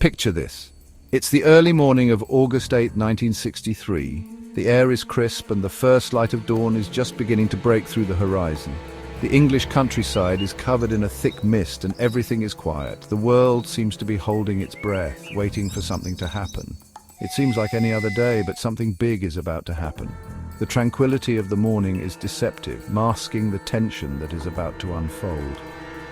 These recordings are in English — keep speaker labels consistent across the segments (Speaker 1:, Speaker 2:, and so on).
Speaker 1: Picture this. It's the early morning of August 8, 1963. The air is crisp and the first light of dawn is just beginning to break through the horizon. The English countryside is covered in a thick mist and everything is quiet. The world seems to be holding its breath, waiting for something to happen. It seems like any other day, but something big is about to happen. The tranquility of the morning is deceptive, masking the tension that is about to unfold.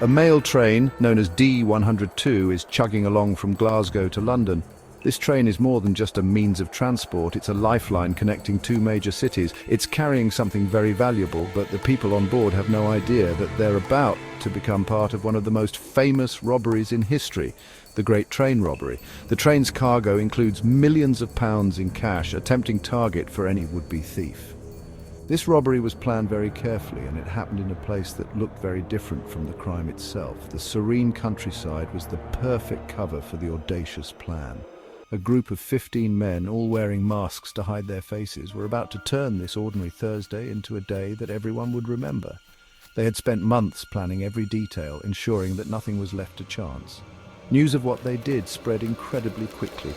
Speaker 1: A mail train, known as D102, is chugging along from Glasgow to London. This train is more than just a means of transport, it's a lifeline connecting two major cities. It's carrying something very valuable, but the people on board have no idea that they're about to become part of one of the most famous robberies in history, the Great Train Robbery. The train's cargo includes millions of pounds in cash, a tempting target for any would-be thief. This robbery was planned very carefully, and it happened in a place that looked very different from the crime itself. The serene countryside was the perfect cover for the audacious plan. A group of 15 men, all wearing masks to hide their faces, were about to turn this ordinary Thursday into a day that everyone would remember. They had spent months planning every detail, ensuring that nothing was left to chance. News of what they did spread incredibly quickly,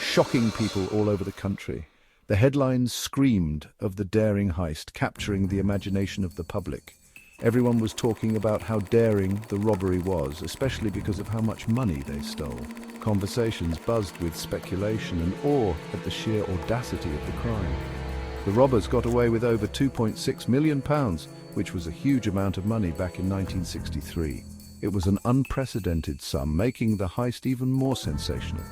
Speaker 1: shocking people all over the country. The headlines screamed of the daring heist, capturing the imagination of the public. Everyone was talking about how daring the robbery was, especially because of how much money they stole. Conversations buzzed with speculation and awe at the sheer audacity of the crime. The robbers got away with over £2.6 million, which was a huge amount of money back in 1963. It was an unprecedented sum, making the heist even more sensational.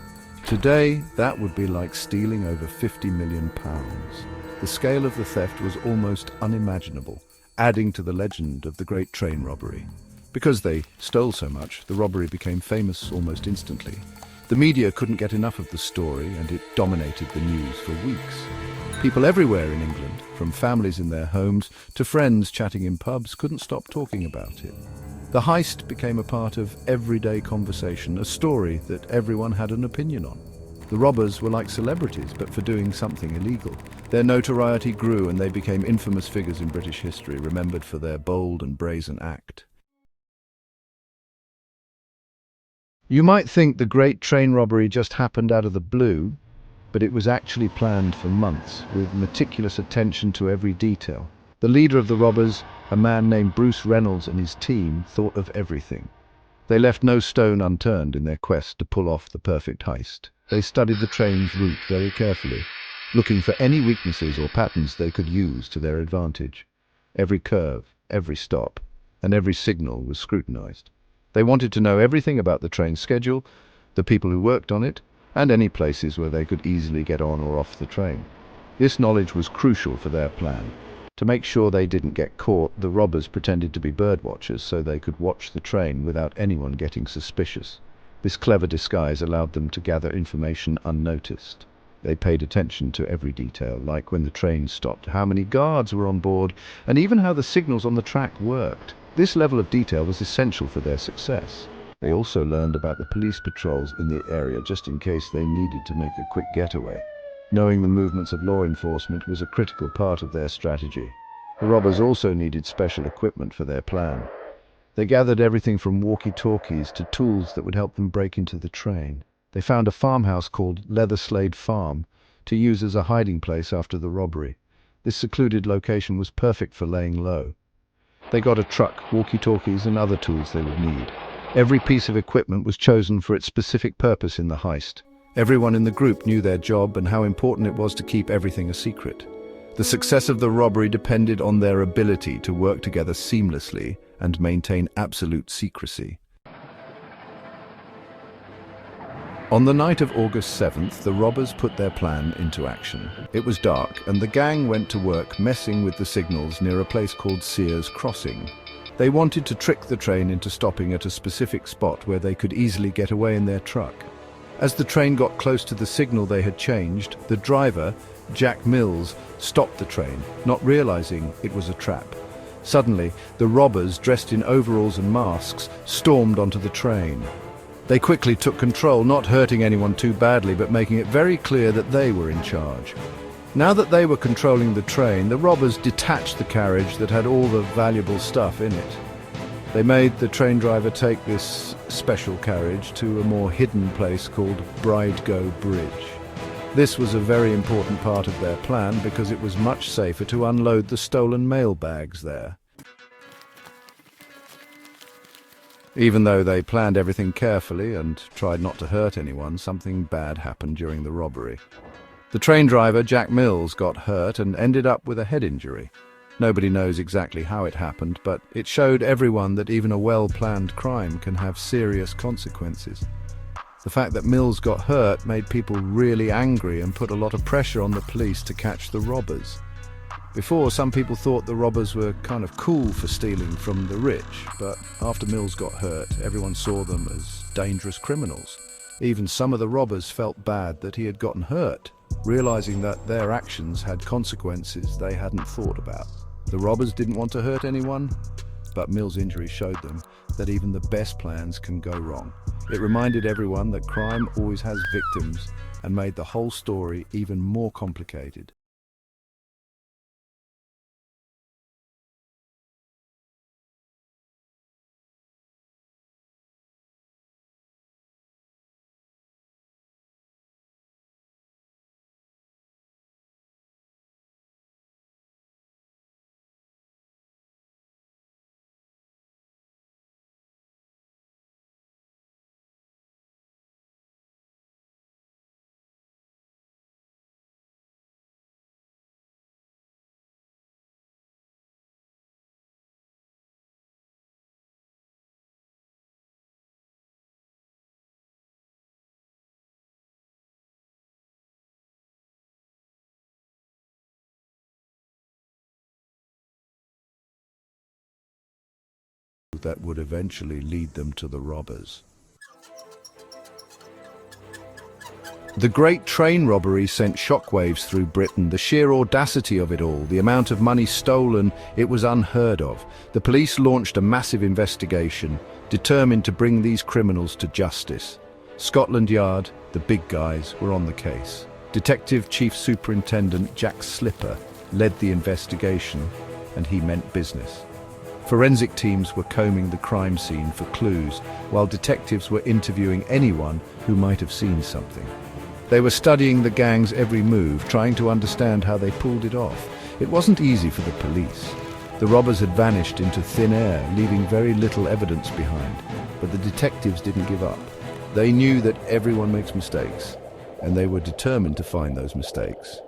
Speaker 1: Today, that would be like stealing over £50 million. The scale of the theft was almost unimaginable, adding to the legend of the Great Train Robbery. Because they stole so much, the robbery became famous almost instantly. The media couldn't get enough of the story, and it dominated the news for weeks. People everywhere in England, from families in their homes to friends chatting in pubs, couldn't stop talking about it. The heist became a part of everyday conversation, a story that everyone had an opinion on. The robbers were like celebrities, but for doing something illegal. Their notoriety grew and they became infamous figures in British history, remembered for their bold and brazen act. You might think the Great Train Robbery just happened out of the blue, but it was actually planned for months, with meticulous attention to every detail. The leader of the robbers, a man named Bruce Reynolds, and his team thought of everything. They left no stone unturned in their quest to pull off the perfect heist. They studied the train's route very carefully, looking for any weaknesses or patterns they could use to their advantage. Every curve, every stop, and every signal was scrutinized. They wanted to know everything about the train's schedule, the people who worked on it, and any places where they could easily get on or off the train. This knowledge was crucial for their plan. To make sure they didn't get caught, the robbers pretended to be bird watchers so they could watch the train without anyone getting suspicious. This clever disguise allowed them to gather information unnoticed. They paid attention to every detail, like when the train stopped, how many guards were on board, and even how the signals on the track worked. This level of detail was essential for their success. They also learned about the police patrols in the area just in case they needed to make a quick getaway. Knowing the movements of law enforcement was a critical part of their strategy. The robbers also needed special equipment for their plan. They gathered everything from walkie-talkies to tools that would help them break into the train. They found a farmhouse called Leatherslade Farm to use as a hiding place after the robbery. This secluded location was perfect for laying low. They got a truck, walkie-talkies, and other tools they would need. Every piece of equipment was chosen for its specific purpose in the heist. Everyone in the group knew their job and how important it was to keep everything a secret. The success of the robbery depended on their ability to work together seamlessly and maintain absolute secrecy. On the night of August 7th, the robbers put their plan into action. It was dark, and the gang went to work messing with the signals near a place called Sears Crossing. They wanted to trick the train into stopping at a specific spot where they could easily get away in their truck. As the train got close to the signal they had changed, the driver, Jack Mills, stopped the train, not realizing it was a trap. Suddenly, the robbers, dressed in overalls and masks, stormed onto the train. They quickly took control, not hurting anyone too badly, but making it very clear that they were in charge. Now that they were controlling the train, the robbers detached the carriage that had all the valuable stuff in it. They made the train driver take this special carriage to a more hidden place called Bridego Bridge. This was a very important part of their plan because it was much safer to unload the stolen mail bags there. Even though they planned everything carefully and tried not to hurt anyone, something bad happened during the robbery. The train driver, Jack Mills, got hurt and ended up with a head injury. Nobody knows exactly how it happened, but it showed everyone that even a well-planned crime can have serious consequences. The fact that Mills got hurt made people really angry and put a lot of pressure on the police to catch the robbers. Before, some people thought the robbers were kind of cool for stealing from the rich, but after Mills got hurt, everyone saw them as dangerous criminals. Even some of the robbers felt bad that he had gotten hurt, realizing that their actions had consequences they hadn't thought about. The robbers didn't want to hurt anyone, but Mills' injury showed them that even the best plans can go wrong. It reminded everyone that crime always has victims and made the whole story even more complicated. That would eventually lead them to the robbers. The Great Train Robbery sent shockwaves through Britain. The sheer audacity of it all, the amount of money stolen, it was unheard of. The police launched a massive investigation, determined to bring these criminals to justice. Scotland Yard, the big guys, were on the case. Detective Chief Superintendent Jack Slipper led the investigation, and he meant business. Forensic teams were combing the crime scene for clues, while detectives were interviewing anyone who might have seen something. They were studying the gang's every move, trying to understand how they pulled it off. It wasn't easy for the police. The robbers had vanished into thin air, leaving very little evidence behind. But the detectives didn't give up. They knew that everyone makes mistakes, and they were determined to find those mistakes.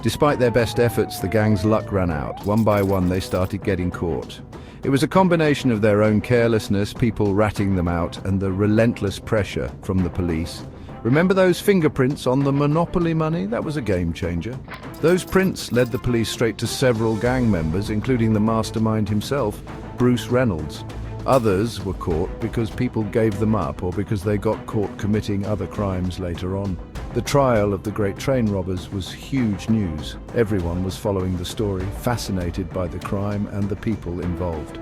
Speaker 1: Despite their best efforts, the gang's luck ran out. One by one, they started getting caught. It was a combination of their own carelessness, people ratting them out, and the relentless pressure from the police. Remember those fingerprints on the Monopoly money? That was a game changer. Those prints led the police straight to several gang members, including the mastermind himself, Bruce Reynolds. Others were caught because people gave them up or because they got caught committing other crimes later on. The trial of the Great Train Robbers was huge news. Everyone was following the story, fascinated by the crime and the people involved.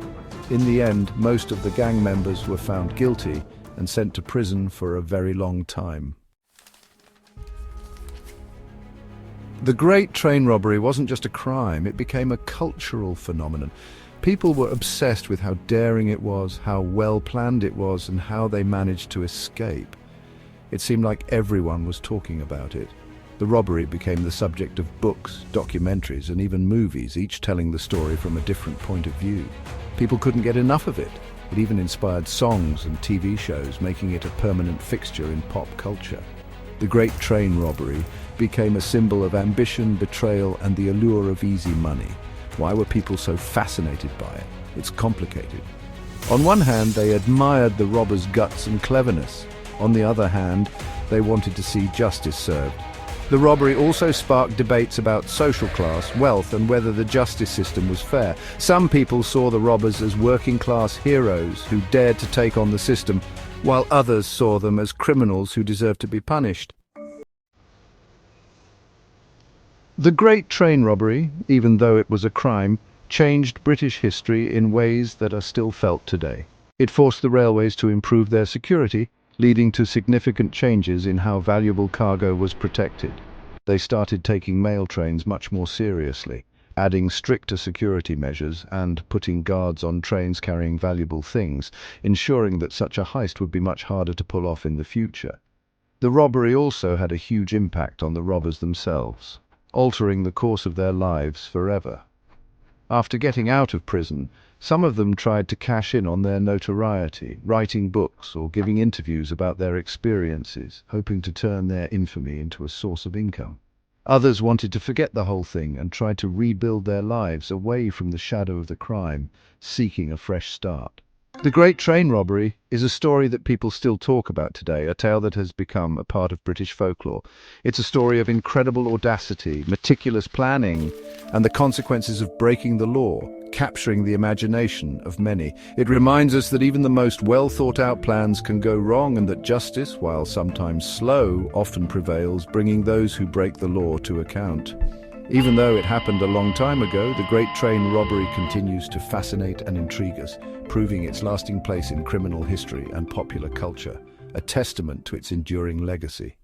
Speaker 1: In the end, most of the gang members were found guilty and sent to prison for a very long time. The Great Train Robbery wasn't just a crime, it became a cultural phenomenon. People were obsessed with how daring it was, how well planned it was, and how they managed to escape. It seemed like everyone was talking about it. The robbery became the subject of books, documentaries, and even movies, each telling the story from a different point of view. People couldn't get enough of it. It even inspired songs and TV shows, making it a permanent fixture in pop culture. The Great Train Robbery became a symbol of ambition, betrayal, and the allure of easy money. Why were people so fascinated by it? It's complicated. On one hand, they admired the robbers' guts and cleverness. On the other hand, they wanted to see justice served. The robbery also sparked debates about social class, wealth, and whether the justice system was fair. Some people saw the robbers as working-class heroes who dared to take on the system, while others saw them as criminals who deserved to be punished. The Great Train Robbery, even though it was a crime, changed British history in ways that are still felt today. It forced the railways to improve their security, leading to significant changes in how valuable cargo was protected. They started taking mail trains much more seriously. adding stricter security measures and putting guards on trains carrying valuable things, ensuring that such a heist would be much harder to pull off in the future. The robbery also had a huge impact on the robbers themselves, altering the course of their lives forever. After getting out of prison, some of them tried to cash in on their notoriety, writing books or giving interviews about their experiences, hoping to turn their infamy into a source of income. Others wanted to forget the whole thing and tried to rebuild their lives away from the shadow of the crime, seeking a fresh start. The Great Train Robbery is a story that people still talk about today, a tale that has become a part of British folklore. It's a story of incredible audacity, meticulous planning, and the consequences of breaking the law, capturing the imagination of many. It reminds us that even the most well-thought-out plans can go wrong, and that justice, while sometimes slow, often prevails, bringing those who break the law to account. Even though it happened a long time ago, the Great Train Robbery continues to fascinate and intrigue us, proving its lasting place in criminal history and popular culture, a testament to its enduring legacy.